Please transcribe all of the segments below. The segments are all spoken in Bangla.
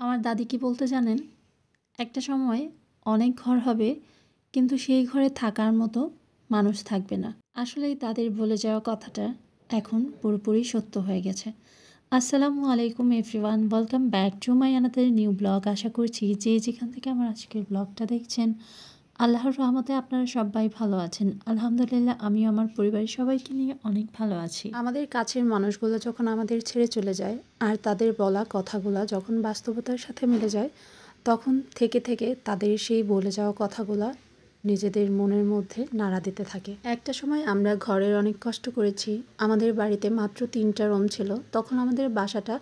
আমার দাদি কি বলতে জানেন? একটা সময় অনেক ঘর হবে, কিন্তু সেই ঘরে থাকার মতো মানুষ থাকবে না। আসলেই তাদের বলে যাওয়া কথাটা এখন পুরোপুরি সত্য হয়ে গেছে। আসসালামু আলাইকুম everyone, welcome back to my another new blog. আশা করছি যে যেখান থেকে আমার আজকের ব্লগটা দেখছেন, আল্লাহর রহমতে আপনারা সবাই ভালো আছেন। আলহামদুলিল্লাহ, আমিও আমার পরিবারের সবাইকে নিয়ে অনেক ভালো আছি। আমাদের কাছের মানুষগুলো যখন আমাদের ছেড়ে চলে যায় আর তাদের বলা কথাগুলো যখন বাস্তবতার সাথে মিলে যায়, তখন থেকে থেকে তাদের সেই বলে যাওয়া কথাগুলো নিজেদের মনের মধ্যে নাড়া দিতে থাকে। একটা সময় আমরা ঘরের অনেক কষ্ট করেছি। আমাদের বাড়িতে মাত্র 3টা রুম ছিল। তখন আমাদের বাসাটা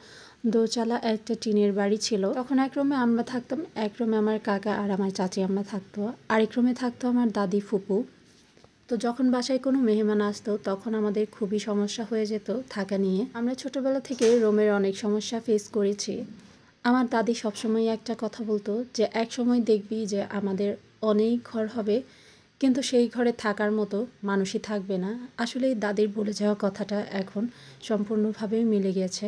দোচালা একটা টিনের বাড়ি ছিল। তখন এক রুমে আমরা থাকতাম, এক রুমে আমার কাকা আর আমার চাচি আমরা থাকতো, আরেক রুমে থাকতো আমার দাদি ফুপু। তো যখন বাসায় কোনো মেহমান আসতো তখন আমাদের খুবই সমস্যা হয়ে যেত থাকা নিয়ে। আমরা ছোটবেলা থেকে রুমের অনেক সমস্যা ফেস করেছি। আমার দাদি সবসময় একটা কথা বলতো যে এক সময় দেখবি যে আমাদের অনেক ঘর হবে, কিন্তু সেই ঘরে থাকার মতো মানুষই থাকবে না। আসলে দাদির বলে যাওয়া কথাটা এখন সম্পূর্ণভাবে মিলে গেছে।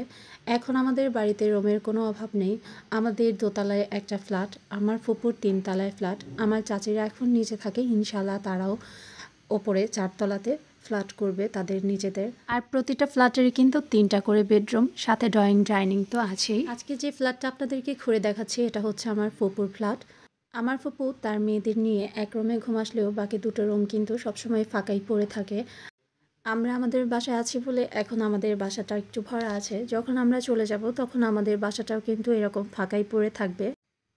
এখন আমাদের বাড়িতে রুমের কোনো অভাব নেই। আমাদের দোতলায় একটা ফ্ল্যাট, আমার ফুপুর 3তলায় ফ্ল্যাট, আমার চাচিরা এখন নিচে থাকে। ইনশাল্লাহ তারাও ওপরে 4তলাতে ফ্ল্যাট করবে তাদের নিজেদের। আর প্রতিটা ফ্ল্যাটেরই কিন্তু 3টা করে বেডরুম, সাথে ড্রয়িং ডাইনিং তো আছেই। আজকে যে ফ্ল্যাটটা আপনাদেরকে ঘুরে দেখাচ্ছি এটা হচ্ছে আমার ফুপুর ফ্ল্যাট। আমার ফুপু তার মেয়েদের নিয়ে এক রুমে ঘুম আসলেও বাকি 2টো রুম কিন্তু সবসময় ফাঁকাই পড়ে থাকে। আমরা আমাদের বাসায় আছি বলে এখন আমাদের বাসাটা একটু ভরা আছে। যখন আমরা চলে যাব তখন আমাদের বাসাটাও কিন্তু এরকম ফাঁকাই পড়ে থাকবে।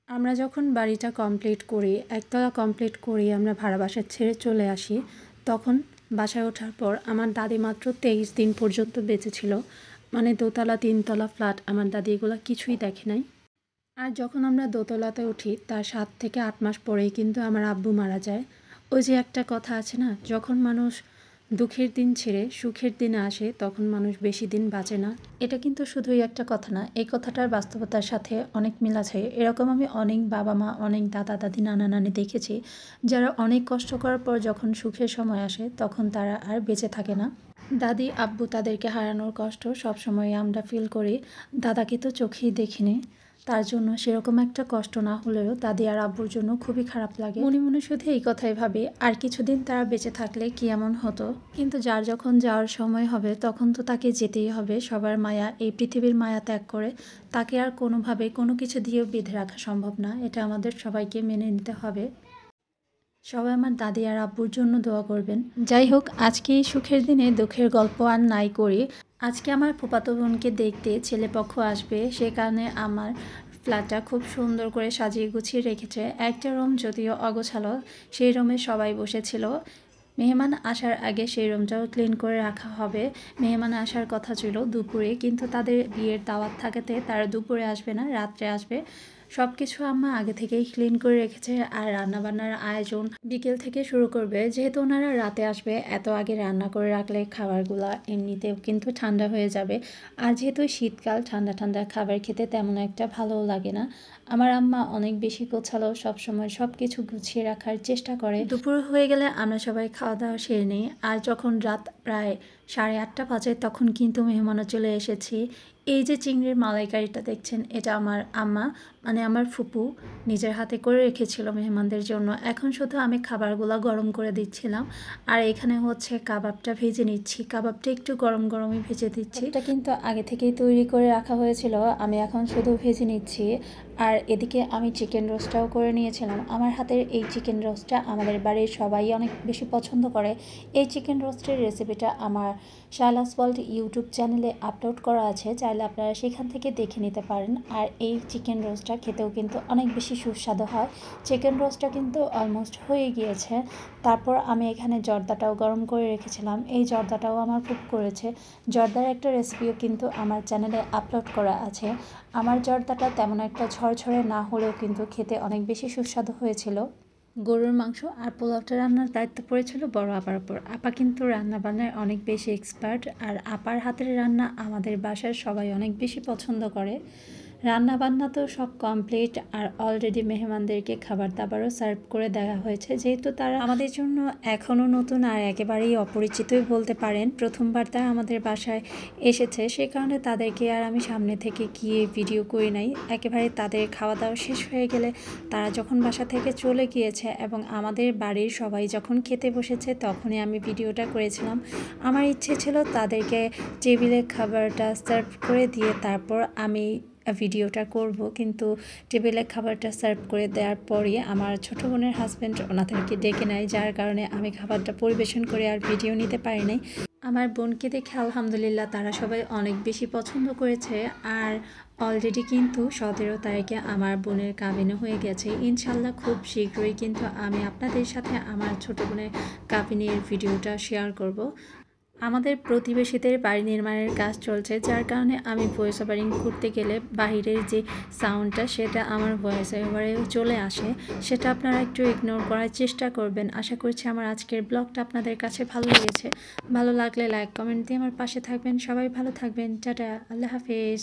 আমরা যখন বাড়িটা কমপ্লিট করি, একতলা কমপ্লিট করি, আমরা ভাড়া বাসা ছেড়ে চলে আসি, তখন বাসায় ওঠার পর আমার দাদি মাত্র 23 দিন পর্যন্ত বেঁচে ছিল। মানে দোতলা 3তলা ফ্ল্যাট, আমার দাদি এগুলো কিছুই দেখে নাই। আর যখন আমরা দোতলাতে উঠি তার 7 থেকে 8 মাস পরেই কিন্তু আমার আব্বু মারা যায়। ওই যে একটা কথা আছে না, যখন মানুষ দুঃখের দিন ছেড়ে সুখের দিনে আসে তখন মানুষ বেশি দিন বাঁচে না। এটা কিন্তু শুধুই একটা কথা না, এই কথাটার বাস্তবতার সাথে অনেক মিল আছে। এরকম আমি অনেক বাবা মা, অনেক দাদা দাদি, নানা নানি দেখেছি, যারা অনেক কষ্ট করার পর যখন সুখের সময় আসে তখন তারা আর বেঁচে থাকে না। দাদি আব্বু তাদেরকে হারানোর কষ্ট সবসময় আমরা ফিল করি। দাদাকে তো চোখেই দেখিনি, তার জন্য সেরকম একটা কষ্ট না হলেও দাদি আর আব্বুর জন্য খুবই খারাপ লাগে। মনে মনে শুধু এই কথাই ভাবি, আর কিছুদিন তারা বেঁচে থাকলে কি এমন হতো। কিন্তু যার যখন যাওয়ার সময় হবে তখন তো তাকে যেতেই হবে। সবার মায়া, এই পৃথিবীর মায়া ত্যাগ করে তাকে আর কোনোভাবে কোনো কিছু দিয়েও বেঁধে রাখা সম্ভব না। এটা আমাদের সবাইকে মেনে নিতে হবে। সবাই আমার দাদি আর আব্বুর জন্য দোয়া করবেন। যাই হোক, আজকে এই সুখের দিনে দুঃখের গল্প আর নাই করি। আজকে আমার ফুফাতো বোনকে দেখতে ছেলেপক্ষ আসবে, সে কারণে আমার ফ্ল্যাটটা খুব সুন্দর করে সাজিয়ে গুছিয়ে রেখেছে। একটা রুম যদিও অগোছালো, সেই রুমে সবাই বসেছিল। মেহমান আসার আগে সেই রুমটাও ক্লিন করে রাখা হবে। মেহমান আসার কথা ছিল দুপুরে, কিন্তু তাদের বিয়ের দাওয়াত থাকাতে তারা দুপুরে আসবে না, রাত্রে আসবে। সব কিছু আম্মা আগে থেকেই ক্লিন করে রেখেছে। আর রান্নাবান্নার আয়োজন বিকেল থেকে শুরু করবে, যেহেতু ওনারা রাতে আসবে। এত আগে রান্না করে রাখলে খাবারগুলো এমনিতেও কিন্তু ঠান্ডা হয়ে যাবে। আর যেহেতু শীতকাল, ঠান্ডা ঠান্ডা খাবার খেতে তেমন একটা ভালোও লাগে না। আমার আম্মা অনেক বেশি গোছালো, সবসময় সব কিছু গুছিয়ে রাখার চেষ্টা করে। দুপুর হয়ে গেলে আমরা সবাই খাওয়া দাওয়া সেরে নিই। আর যখন রাত প্রায় 8:30 বাজে তখন কিন্তু মেহমানও চলে এসেছি। এই যে চিংড়ির মালাইকারিটা দেখছেন, এটা আমার আম্মা মানে আমার ফুপু নিজের হাতে করে রেখেছিল মেহমানদের জন্য। এখন শুধু আমি খাবারগুলো গরম করে দিচ্ছিলাম। আর এখানে হচ্ছে কাবাবটা ভেজে নিচ্ছি। কাবাবটা একটু গরম গরমই ভেজে দিচ্ছি। এটা কিন্তু আগে থেকেই তৈরি করে রাখা হয়েছিল, আমি এখন শুধু ভেজে নিচ্ছি। আর এদিকে আমি চিকেন রোস্টটাও করে নিয়েছিলাম। আমার হাতের এই চিকেন রোস্টটা আমাদের বাড়ির সবাই অনেক বেশি পছন্দ করে। এই চিকেন রোস্টের রেসিপিটা আমার শাহলাস ওয়ার্ল্ড ইউটিউব চ্যানেলে আপলোড করা আছে, চাইলে আপনারা সেখান থেকে দেখে নিতে পারেন। আর এই চিকেন রোস্টটা খেতেও কিন্তু অনেক বেশি সুস্বাদু হয়। চিকেন রোস্টটা কিন্তু অলমোস্ট হয়ে গিয়েছে। তারপর আমি এখানে জর্দাটাও গরম করে রেখেছিলাম, এই জর্দাটাও আমার খুব করেছে। জর্দার একটা রেসিপিও কিন্তু আমার চ্যানেলে আপলোড করা আছে। আমার জর্দাটা তেমন একটা ঝরঝরে না হলেও কিন্তু খেতে অনেক বেশি সুস্বাদু হয়েছিল। গরুর মাংস আর পোলাওটা রান্নার দায়িত্ব পড়েছিল বড় আপার উপর। আপা কিন্তু রান্না বান্নায় অনেক বেশি এক্সপার্ট, আর আপার হাতের রান্না আমাদের বাসার সবাই অনেক বেশি পছন্দ করে। রান্না বান্না তো সব কমপ্লিট, আর অলরেডি মেহমানদেরকে খাবার দাবারও সার্ভ করে দেওয়া হয়েছে। যেহেতু তারা আমাদের জন্য এখনও নতুন আর একেবারেই অপরিচিতই বলতে পারেন, প্রথমবার তারা আমাদের বাসায় এসেছে, সে কারণে তাদেরকে আর আমি সামনে থেকে গিয়ে ভিডিও করি নাই। একেবারে তাদের খাওয়া দাওয়া শেষ হয়ে গেলে তারা যখন বাসা থেকে চলে গিয়েছে এবং আমাদের বাড়ির সবাই যখন খেতে বসেছে তখনই আমি ভিডিওটা করেছিলাম। আমার ইচ্ছে ছিল তাদেরকে টেবিলে খাবারটা সার্ভ করে দিয়ে তারপর আমি ভিডিওটা করব, কিন্তু টেবিলে খাবারটা সার্ভ করে দেওয়ার পরই আমার ছোটো বোনের হাজব্যান্ড ওনাদেরকে ডেকে নেয়, যার কারণে আমি খাবারটা পরিবেশন করে আর ভিডিও নিতে পারি নাই। আমার বোনকে দেখে আলহামদুলিল্লাহ তারা সবাই অনেক বেশি পছন্দ করেছে। আর অলরেডি কিন্তু 17 তারিখে আমার বোনের কাবিনও হয়ে গেছে। ইনশাল্লাহ খুব শীঘ্রই কিন্তু আমি আপনাদের সাথে আমার ছোটো বোনের কাবিনের ভিডিওটা শেয়ার করব। আমাদের প্রতিবেশীদের বাড়ি নির্মাণের কাজ চলছে, যার কারণে আমি ভয়েস ওভারিং করতে গেলে বাহিরের যে সাউন্ডটা সেটা আমার ভয়েস ওভারেও চলে আসে, সেটা আপনারা একটু ইগনোর করার চেষ্টা করবেন। আশা করছি আমার আজকের ব্লগটা আপনাদের কাছে ভালো লেগেছে। ভালো লাগলে লাইক কমেন্ট দিয়ে আমার পাশে থাকবেন। সবাই ভালো থাকবেন। টাটা, আল্লাহ হাফেজ।